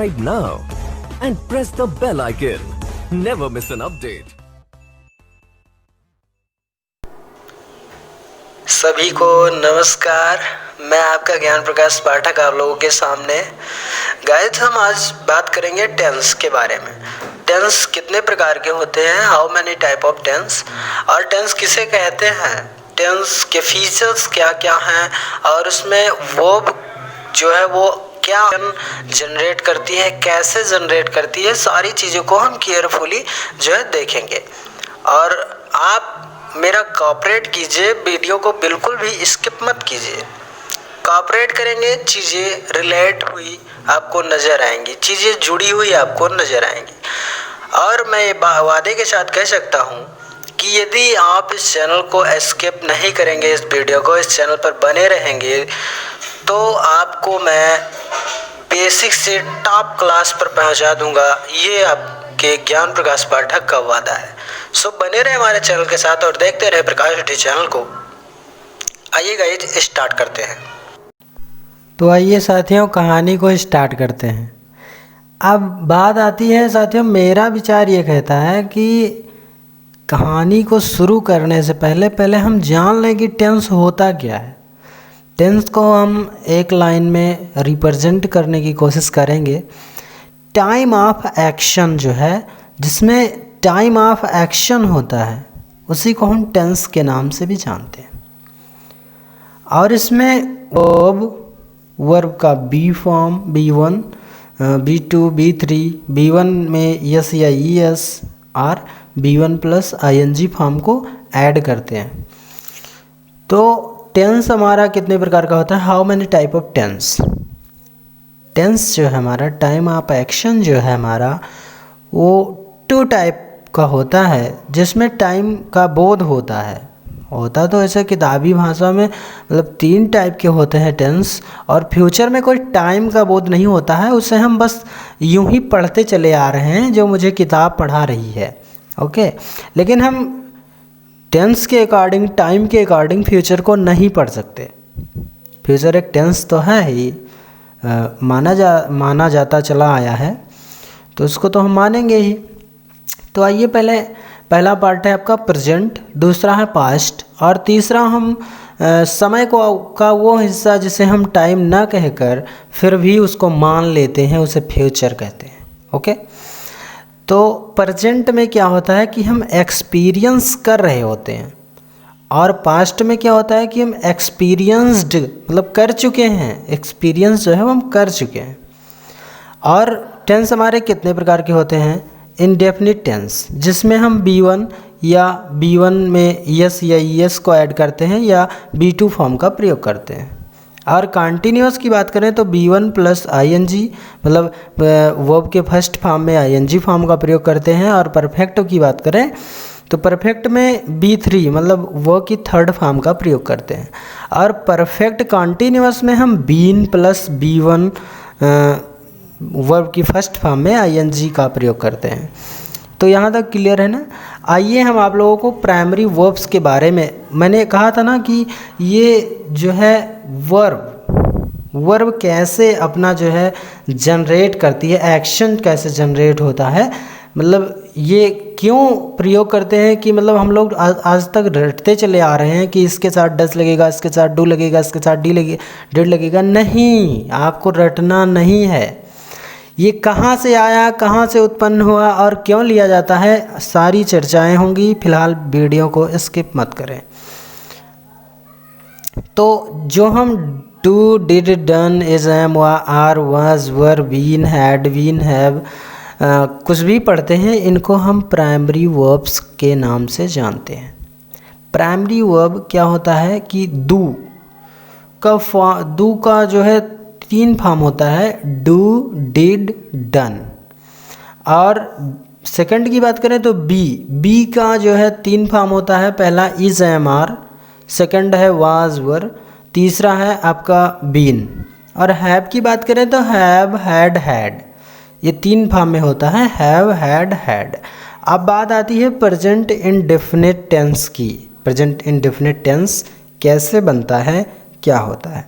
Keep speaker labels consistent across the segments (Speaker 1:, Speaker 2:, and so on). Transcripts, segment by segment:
Speaker 1: subscribe now and press the bell icon. Never miss an update.
Speaker 2: सभी को नमस्कार। मैं आपका ज्ञान प्रकाश पाठक आप लोगों के सामने। गाइस, हम आज बात करेंगे टेंस के बारे में। टेंस कितने प्रकार के होते हैं, how many type of tense, और टेंस किसे कहते हैं, टेंस के फीचर्स क्या क्या हैं, और उसमें वर्ब जो है वो क्या जनरेट करती है, कैसे जनरेट करती है, सारी चीज़ों को हम केयरफुली जो है देखेंगे। और आप मेरा कोऑपरेट कीजिए, वीडियो को बिल्कुल भी स्किप मत कीजिए। कोऑपरेट करेंगे, चीज़ें रिलेट हुई आपको नज़र आएंगी, चीज़ें जुड़ी हुई आपको नज़र आएंगी। और मैं ये वादे के साथ कह सकता हूँ कि यदि आप इस चैनल को स्किप नहीं करेंगे, इस वीडियो को इस चैनल पर बने रहेंगे, तो आपको मैं बेसिक से टॉप क्लास पर पहुँचा दूँगा। ये आपके ज्ञान प्रकाश पाठक का वादा है। सो बने रहे हमारे चैनल के साथ और देखते रहे प्रकाश यूट्यूब चैनल को। आइए गाइस, स्टार्ट करते हैं।
Speaker 3: तो आइए साथियों, कहानी को स्टार्ट करते हैं। अब बात आती है साथियों, मेरा विचार ये कहता है कि कहानी को शुरू करने से पहले हम जान लें कि टेंस होता क्या है। टेंस को हम एक लाइन में रिप्रेजेंट करने की कोशिश करेंगे। टाइम ऑफ एक्शन जो है, जिसमें टाइम ऑफ एक्शन होता है, उसी को हम टेंस के नाम से भी जानते हैं। और इसमें वर्ब का B form, B1, B2, B3, B1 में यस या ES और B1 प्लस ING फॉर्म को ऐड करते हैं। तो टेंस हमारा कितने प्रकार का होता है, how many type of tense. Tense जो है हमारा, टाइम ऑफ एक्शन जो है हमारा, वो 2 टाइप का होता है, जिसमें टाइम का बोध होता है। होता तो ऐसे किताबी भाषा में मतलब 3 टाइप के होते हैं टेंस, और फ्यूचर में कोई टाइम का बोध नहीं होता है। उसे हम बस यूं ही पढ़ते चले आ रहे हैं, जो मुझे किताब पढ़ा रही है। ओके, लेकिन हम टेंस के अकॉर्डिंग, टाइम के अकॉर्डिंग फ्यूचर को नहीं पढ़ सकते। फ्यूचर एक टेंस तो है ही, माना जाता चला आया है, तो उसको तो हम मानेंगे ही। तो आइए, पहला पार्ट है आपका प्रेजेंट, दूसरा है पास्ट, और तीसरा हम समय का वो हिस्सा जिसे हम टाइम ना कहकर फिर भी उसको मान लेते हैं, उसे फ्यूचर कहते हैं। ओके, तो प्रेजेंट में क्या होता है कि हम एक्सपीरियंस कर रहे होते हैं, और पास्ट में क्या होता है कि हम एक्सपीरियंस्ड मतलब कर चुके हैं। एक्सपीरियंस जो है वो हम कर चुके हैं। और टेंस हमारे कितने प्रकार के होते हैं, इंडेफिनिट टेंस, जिसमें हम B1 या B1 में यस या ES को ऐड करते हैं, या B2 फॉर्म का प्रयोग करते हैं। और कंटिन्यूअस की बात करें तो B1 प्लस ING मतलब वर्ब के फर्स्ट फॉर्म में ING फॉर्म का प्रयोग करते हैं। और परफेक्ट की बात करें तो परफेक्ट में B3 मतलब वर्ब की थर्ड फॉर्म का प्रयोग करते हैं। और परफेक्ट कंटिन्यूअस में हम बीन प्लस B1 वर्ब की फर्स्ट फॉर्म में ING का प्रयोग करते हैं। तो यहाँ तक क्लियर है ना। आइए हम आप लोगों को प्राइमरी वर्ब्स के बारे में, मैंने कहा था ना कि ये जो है वर्ब कैसे अपना जो है जनरेट करती है, एक्शन कैसे जनरेट होता है, मतलब ये क्यों प्रयोग करते हैं कि मतलब हम लोग आज तक रटते चले आ रहे हैं कि इसके साथ डस लगेगा, इसके साथ डू लगेगा, इसके साथ डेड लगेगा। नहीं, आपको रटना नहीं है। ये कहाँ से आया, कहाँ से उत्पन्न हुआ और क्यों लिया जाता है, सारी चर्चाएं होंगी। फिलहाल वीडियो को स्किप मत करें। तो जो हम do, did, done, is, am, are, was, were, been, had, been, have कुछ भी पढ़ते हैं, इनको हम प्राइमरी वर्ब्स के नाम से जानते हैं। प्राइमरी वर्ब क्या होता है कि डू का जो है 3 फॉर्म होता है, डू, डिड, डन। और सेकंड की बात करें तो बी का जो है 3 फॉर्म होता है। पहला इज, एम, आर, सेकंड है वाज, वर, तीसरा है आपका बीन। और हैव की बात करें तो हैव, हैड, हैड, ये 3 फॉर्म में होता है, हैव, हैड, हैड। अब बात आती है प्रेजेंट इंडेफिनिट टेंस की। प्रेजेंट इंडेफिनिट टेंस कैसे बनता है, क्या होता है।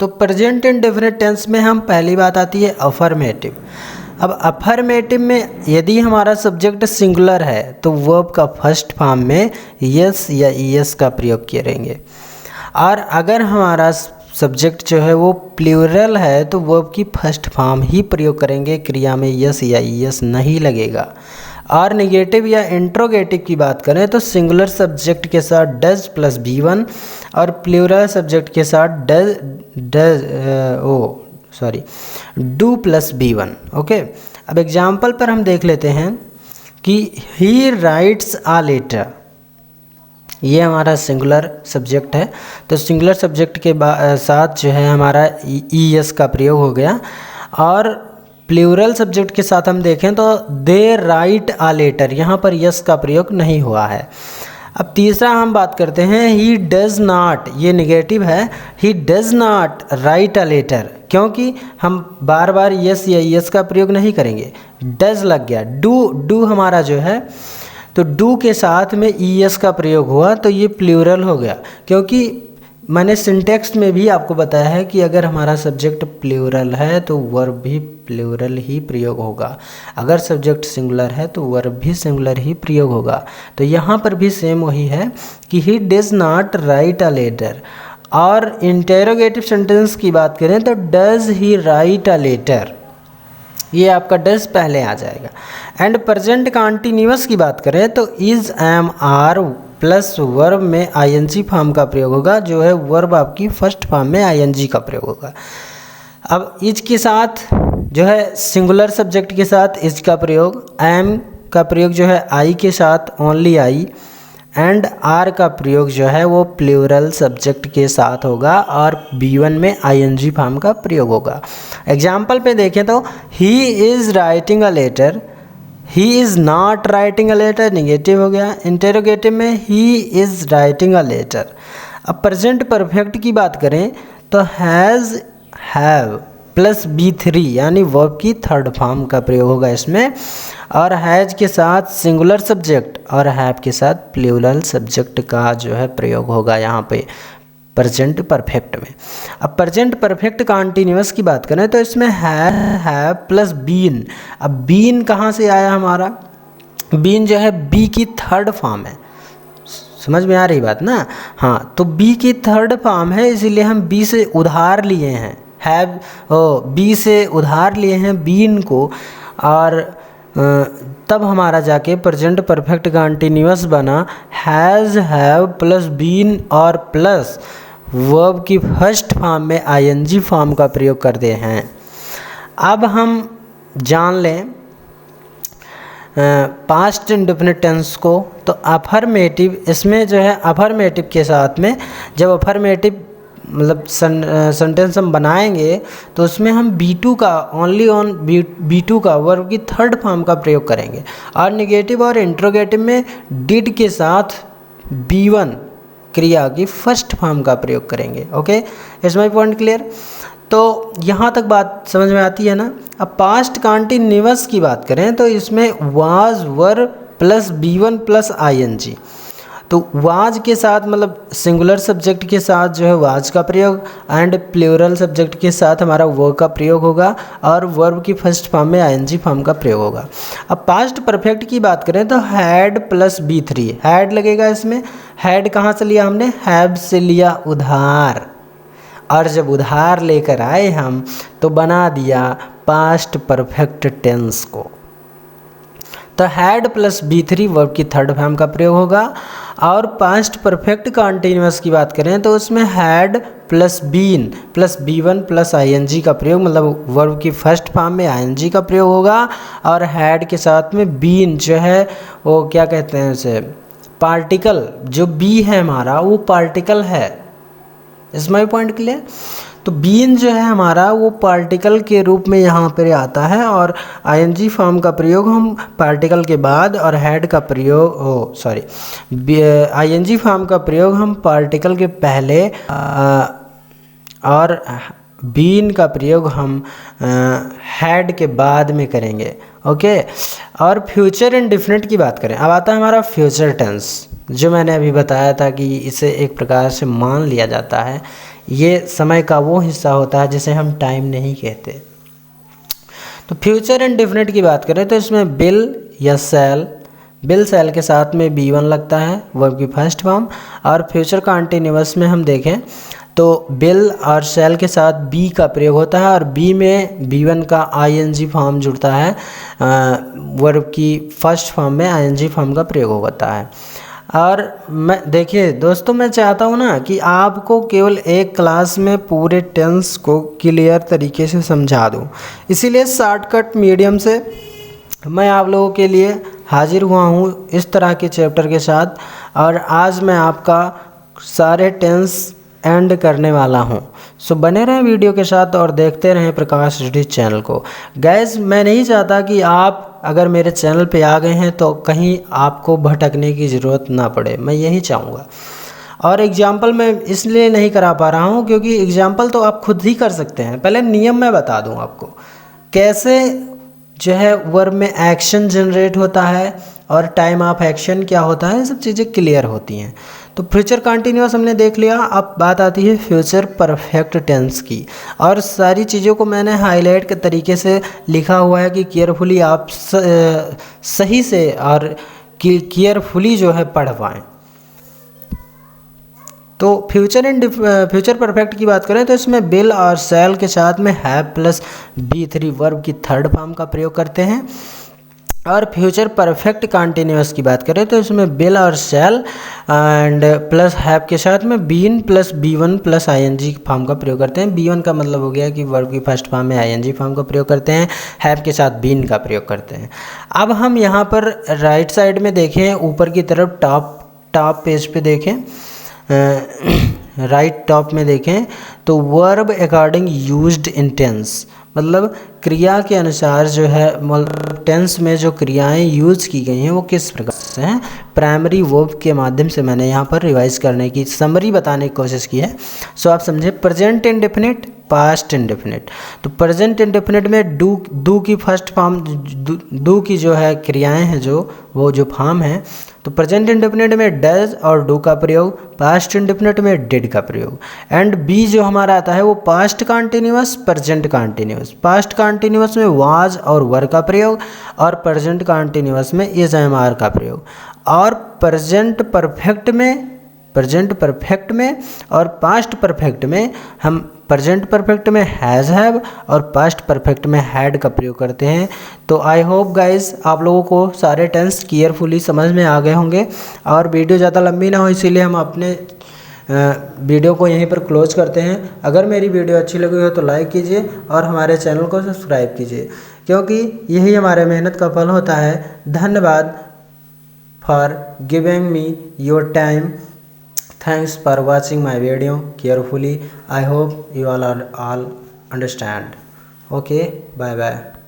Speaker 3: तो प्रेजेंट इंडेफिनिट टेंस में हम पहली बात आती है अफर्मेटिव। अब अफर्मेटिव में यदि हमारा सब्जेक्ट सिंगुलर है तो वर्ब का फर्स्ट फॉर्म में यस या ईएस का प्रयोग करेंगे, और अगर हमारा सब्जेक्ट जो है वो प्लूरल है तो वर्ब की फर्स्ट फॉर्म ही प्रयोग करेंगे, क्रिया में यस या ईएस नहीं लगेगा। और नेगेटिव या इंट्रोगेटिव की बात करें तो सिंगुलर सब्जेक्ट के साथ डज प्लस B1 और प्लूरल सब्जेक्ट के साथ डू प्लस B1। ओके, अब एग्जाम्पल पर हम देख लेते हैं कि ही राइट्स आ लेटर, ये हमारा सिंगुलर सब्जेक्ट है, तो सिंगुलर सब्जेक्ट के साथ जो है हमारा ईएस का प्रयोग हो गया। और प्लूरल सब्जेक्ट के साथ हम देखें तो दे राइट आ लेटर, यहाँ पर यस का प्रयोग नहीं हुआ है। अब तीसरा हम बात करते हैं ही डज़ नॉट, ये नेगेटिव है, he does not write a letter, क्योंकि हम बार बार यस या यस का प्रयोग नहीं करेंगे, डज़ लग गया। डू हमारा जो है तो डू के साथ में ईएस का प्रयोग हुआ तो ये प्लूरल हो गया, क्योंकि मैंने सिंटेक्स में भी आपको बताया है कि अगर हमारा सब्जेक्ट प्लूरल है तो वर्ब भी प्लूरल ही प्रयोग होगा, अगर सब्जेक्ट सिंगुलर है तो वर्ब भी सिंगुलर ही प्रयोग होगा। तो यहाँ पर भी सेम वही है कि he does not write a letter. और इंटेरोगेटिव सेंटेंस की बात करें तो does he write a letter, ये आपका डज पहले आ जाएगा। एंड प्रेजेंट कंटीन्यूअस की बात करें तो is am are plus verb में आईएनजी फॉर्म का प्रयोग होगा, जो है वर्ब आपकी फर्स्ट फॉर्म में आईएनजी का प्रयोग होगा। अब इज के साथ जो है सिंगुलर सब्जेक्ट के साथ इज का प्रयोग, एम का प्रयोग जो है आई के साथ ओनली आई, एंड आर का प्रयोग जो है वो प्लूरल सब्जेक्ट के साथ होगा और B1 में आईएनजी फॉर्म का प्रयोग होगा। एग्जाम्पल पे देखें तो he is writing a letter, he is not writing a letter negative हो गया। इंटेरोगेटिव में he is writing a letter. अब प्रेजेंट परफेक्ट की बात करें तो हैज़ हैव प्लस B3 यानी वर्ब की थर्ड फॉर्म का प्रयोग होगा इसमें, और हैज के साथ सिंगुलर सब्जेक्ट और हैव के साथ प्लूरल सब्जेक्ट का जो है प्रयोग होगा यहाँ पे प्रेजेंट परफेक्ट में। अब प्रेजेंट परफेक्ट कंटीन्यूअस की बात करें तो इसमें हैव प्लस बीन। अब बीन कहाँ से आया हमारा, बीन जो है बी की थर्ड फॉर्म है, समझ में आ रही बात ना। हाँ, तो बी की थर्ड फॉर्म है इसीलिए हम बी से उधार लिए हैं, हैव बी से उधार लिए हैं बीन को, और तब हमारा जाके प्रेजेंट परफेक्ट कंटीन्यूअस बना हैज़ हैव प्लस बीन और प्लस वर्ब की फर्स्ट फॉर्म में आईएनजी फॉर्म का प्रयोग करते हैं। अब हम जान लें पास्ट इंडेफिनिट टेंस को, तो अफर्मेटिव, इसमें जो है अफर्मेटिव के साथ में जब अफर्मेटिव मतलब सेंटेंस हम बनाएंगे तो उसमें हम B2 का ओनली ऑन B2 का वर्ब की थर्ड फॉर्म का प्रयोग करेंगे, और नेगेटिव और इंट्रोगेटिव में डिड के साथ B1 क्रिया की फर्स्ट फॉर्म का प्रयोग करेंगे। Okay, is my point clear? तो यहाँ तक बात समझ में आती है ना। अब पास्ट कंटीन्यूअस की बात करें तो इसमें was were plus B1 plus ING, तो वाज के साथ मतलब सिंगुलर सब्जेक्ट के साथ जो है वाज का प्रयोग, एंड प्लूरल सब्जेक्ट के साथ हमारा वर का प्रयोग होगा, और वर्ब की फर्स्ट फॉर्म में आईएनजी फॉर्म का प्रयोग होगा। अब पास्ट परफेक्ट की बात करें तो हैड प्लस B3, हैड लगेगा इसमें। हैड कहाँ से लिया हमने, हैव से लिया उधार, और जब उधार लेकर आए हम तो बना दिया पास्ट परफेक्ट टेंस को। तो हैड प्लस B3 वर्ब की थर्ड फॉर्म का प्रयोग होगा। और पास्ट परफेक्ट कंटीन्यूअस की बात करें तो उसमें had plus been plus B1 plus ING का प्रयोग, मतलब वर्ब की फर्स्ट फॉर्म में आईएनजी का प्रयोग होगा, और हैड के साथ में बीन जो है वो क्या कहते हैं उसे, पार्टिकल, जो बी है हमारा वो पार्टिकल है। Is my point clear? तो बीन जो है हमारा वो पार्टिकल के रूप में यहाँ पर आता है, और आईएनजी फॉर्म का प्रयोग हम पार्टिकल के बाद, और हैड का प्रयोग आईएनजी फॉर्म का प्रयोग हम पार्टिकल के पहले, और बीन का प्रयोग हम हैड के बाद में करेंगे। ओके, और फ्यूचर इंडेफिनिट की बात करें, अब आता है हमारा फ्यूचर टेंस, जो मैंने अभी बताया था कि इसे एक प्रकार से मान लिया जाता है ये समय का वो हिस्सा होता है जिसे हम टाइम नहीं कहते। तो फ्यूचर इंडेफिनिट की बात करें तो इसमें बिल या सेल, बिल सेल के साथ में B1 लगता है वर्ब की फर्स्ट फॉर्म। और फ्यूचर कॉन्टिन्यूअस में हम देखें तो बिल और सेल के साथ बी का प्रयोग होता है और बी में B1 का ING फॉर्म जुड़ता है, वर्ब की फर्स्ट फॉर्म में ING फॉर्म का प्रयोग होता है। और मैं देखिए दोस्तों, मैं चाहता हूँ ना कि आपको केवल एक क्लास में पूरे टेंस को क्लियर तरीके से समझा दूँ, इसीलिए शॉर्टकट मीडियम से मैं आप लोगों के लिए हाजिर हुआ हूँ इस तरह के चैप्टर के साथ। और आज मैं आपका सारे टेंस एंड करने वाला हूँ। सो बने रहें वीडियो के साथ और देखते रहें प्रकाश स्टडी चैनल को। गाइस, मैं नहीं चाहता कि आप अगर मेरे चैनल पे आ गए हैं तो कहीं आपको भटकने की ज़रूरत ना पड़े, मैं यही चाहूँगा। और एग्जाम्पल मैं इसलिए नहीं करा पा रहा हूँ क्योंकि एग्जाम्पल तो आप खुद ही कर सकते हैं। पहले नियम मैं बता दूँ आपको, कैसे जो है वर्ब में एक्शन जनरेट होता है और टाइम ऑफ एक्शन क्या होता है, सब चीज़ें क्लियर होती हैं। तो फ्यूचर कंटिन्यूअस हमने देख लिया। अब बात आती है फ्यूचर परफेक्ट टेंस की, और सारी चीज़ों को मैंने हाईलाइट के तरीके से लिखा हुआ है कि केयरफुली आप सही से और केयरफुली जो है पढ़ पाएँ। तो फ्यूचर परफेक्ट की बात करें तो इसमें बिल और सेल के साथ में हैव प्लस B3 वर्ब की थर्ड फॉर्म का प्रयोग करते हैं। और फ्यूचर परफेक्ट कंटिन्यूअस की बात करें तो इसमें बिल और सेल एंड प्लस हैव के साथ में been plus B1 plus ING form का प्रयोग करते हैं। B1 का मतलब हो गया कि वर्ब की फर्स्ट फॉर्म में ING फॉर्म का प्रयोग करते हैं, हैव के साथ बीन का प्रयोग करते हैं। अब हम यहाँ पर राइट साइड में देखें, ऊपर की तरफ टॉप पेज पे देखें, राइट टॉप में देखें तो verb according used in tense, मतलब क्रिया के अनुसार जो है, मतलब टेंस में जो क्रियाएं यूज़ की गई हैं वो किस प्रकार से हैं। प्राइमरी वर्ब के माध्यम से मैंने यहाँ पर रिवाइज करने की समरी बताने की कोशिश की है। सो आप समझे, प्रेजेंट इंडेफिनिट, पास्ट इंडेफिनिट। तो प्रेजेंट इंडेफिनिट में डू की फर्स्ट फॉर्म, डू की जो है क्रियाएं हैं वो जो फॉर्म है, तो प्रेजेंट इंडेफिनिट में डज और डू का प्रयोग, पास्ट इंडेफिनिट में डिड का प्रयोग। एंड बी जो हमारा आता है वो past continuous, present continuous. Past continuous में वाज और वर का प्रयोग और प्रेजेंट कंटिन्यूअस में इज एम आर का प्रयोग। और प्रेजेंट परफेक्ट में और पास्ट परफेक्ट में हम प्रेजेंट परफेक्ट में हैज़ हैव और पास्ट परफेक्ट में हैड का प्रयोग करते हैं। तो आई होप गाइस आप लोगों को सारे टेंस केयरफुली समझ में आ गए होंगे। और वीडियो ज़्यादा लंबी ना हो इसीलिए हम अपने वीडियो को यहीं पर क्लोज करते हैं। अगर मेरी वीडियो अच्छी लगी हो तो लाइक कीजिए और हमारे चैनल को सब्सक्राइब कीजिए, क्योंकि यही हमारे मेहनत का फल होता है। धन्यवाद for giving me your time. Thanks for watching my video carefully. I hope you all understand. Okay, bye bye.